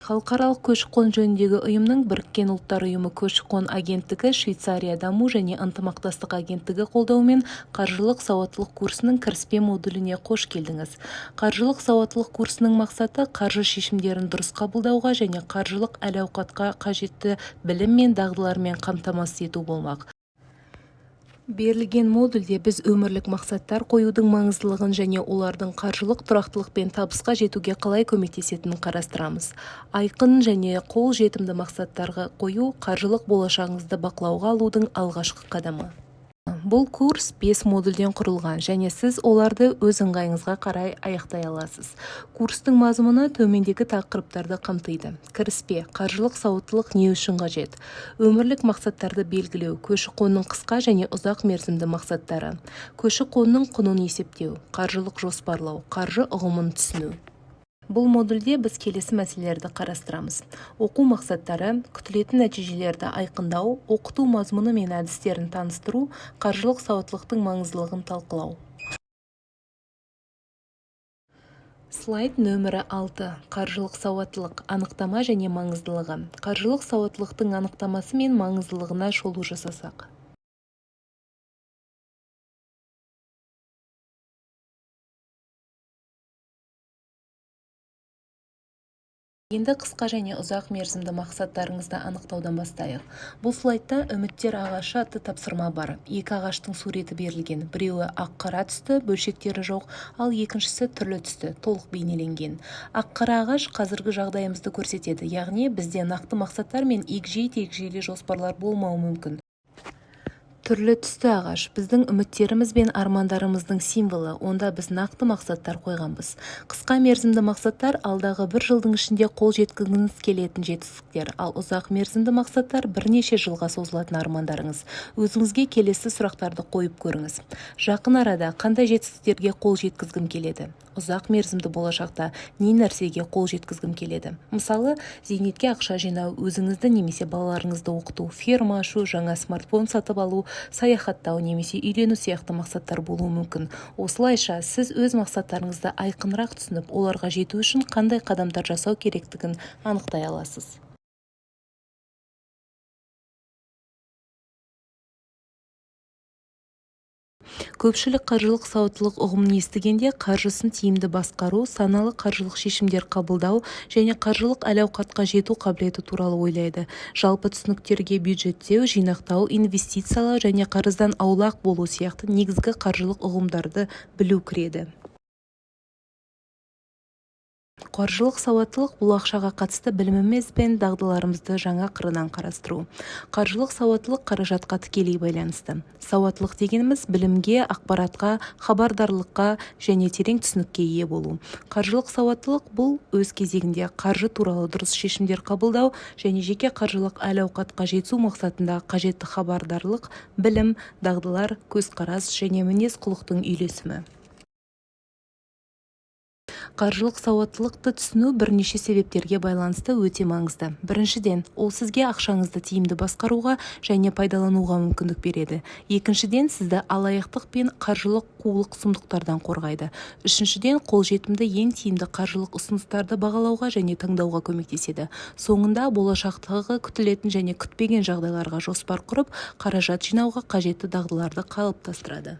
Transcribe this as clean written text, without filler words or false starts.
Халықаралық көші-қон жөніндегі ұйымның Біріккен ұлттар ұйымы көші-қон агенттігі, Швейцария даму және ынтымақтастық агенттігі қолдауымен қаржылық сауаттылық курсының кіріспе модуліне қош келдіңіз. Қаржылық сауаттылық курсының мақсаты қаржы шешімдерін дұрыс қабылдауға және қаржылық әл-ауқатқа қажетті білім мен дағдылармен қамтамасыз ету болмақ. Берілген модульде біз өмірлік мақсаттар қоюдың маңыздылығын және олардың қаржылық тұрақтылық пен табысқа жетуге қалай көмектесетінін қарастырамыз. Айқын және қол жетімді мақсаттарға қою қаржылық болашағыңызды бақылауға алудың алғашқы қадамы. Бұл курс 5 модульден құрылған және сіз оларды өз ыңғайыңызға қарай аяқтай аласыз. Курстың мазмұны төмендегі тақырыптарды қамтиды. Кіріспе, қаржылық сауаттылық не үшін қажет? Өмірлік мақсаттарды белгілеу, көші-қонның қысқа және ұзақ мерзімді мақсаттары. Көші-қонның құнын есептеу, қаржылық жоспарлау, қаржы ұғымын түсіну. Бұл модульде біз келесі мәселелерді қарастырамыз. Оқу мақсаттары, күтілетін нәтижелерді айқындау, оқыту мазмұны мен әдістерін таныстыру, қаржылық сауаттылықтың маңыздылығын талқылау. Слайд нөмірі 6. Қаржылық сауаттылық, анықтама және маңыздылығы. Қаржылық сауаттылықтың анықтамасы мен маңыздылығына шолу жасасақ. Енді қысқа және ұзақ мерзімді мақсаттарыңызды анықтаудан бастайық. Бұл слайдта үміттер ағашы атты тапсырма бар. Екі ағаштың суреті берілген. Біреуі ақ-қара түсті, бөлшектері жоқ, ал екіншісі түрлі түсті, толық бейнеленген. Ақ-қара ағаш қазіргі жағдайымызды көрсетеді, яғни бізде нақты мақсаттар мен егжей-тегжейлі жоспарлар болмауы мүмкін. Түрлі түсті ағаш біздің үміттеріміз бен армандарымыздың символы, онда біз нақты мақсаттар қойғанбыз. Қысқа мерзімді мақсаттар алдағы бір жылдың ішінде қол жеткізгіңіз келетін жетістіктер, ал ұзақ мерзімді мақсаттар бірнеше жылға созылатын армандарыңыз. Өзіңізге келесі сұрақтарды қойып көріңіз. Жақын арада қандай жетістіктерге қол жеткізгім келеді? Ұзақ мерзімді болашақта не нәрсеге қол жеткізгім келеді? Мысалы, зейнетке ақша жинау, өзіңізді немесе балаларыңызды оқыту, ферма ашу, жаңа смартфон сатып алу, саяхаттау немесе үйлену сияқты мақсаттар болуы мүмкін. Осылайша, сіз өз мақсаттарыңызды айқынырақ түсініп, оларға жету үшін қандай қадамдар жасау керектігін анықтай аласыз. Көпшілік қаржылық сауаттылық ұғымын естігенде қаржысын тиімді басқару, саналы қаржылық шешімдер қабылдау және қаржылық әл-ауқатқа жету қабілеті туралы ойлайды. Жалпы түсініктерге бюджеттеу, жинақтау, инвестициялау және қарыздан аулақ болу сияқты негізгі қаржылық ұғымдарды білу кіреді. Қаржылық сауаттылық бұл ақшаға қатысты біліміміз бен дағдыларымызды жаңа қырынан қарастыру. Қаржылық сауаттылық қаражатқа тікелей байланысты. Сауаттылық дегеніміз білімге, ақпаратқа, хабардарлыққа және терең түсінікке ие болу. Қаржылық сауаттылық бұл өз кезегінде қаржы туралы дұрыс шешімдер қабылдау және жеке қаржылық әл-ауқатқа жету мақсатында қажетті хабардарлық, білім, дағдылар, көзқарас және мінез-құлықтың үйлесімі. Қаржылық сауаттылықты түсіну бірнеше себептерге байланысты өте маңызды. Біріншіден, ол сізге ақшаңызды тиімді басқаруға және пайдалануға мүмкіндік береді. Екіншіден, сізді алаяқтық пен қаржылық қулық сұмдықтардан қорғайды. Үшіншіден, қолжетімді ең тиімді қаржылық ұсыныстарды бағалауға және таңдауға көмектеседі. Соңында, болашақтағы күтілетін және күтпеген жағдайларға жоспар құрып, қаражат жинауға қажетті дағдыларды қалыптастырады.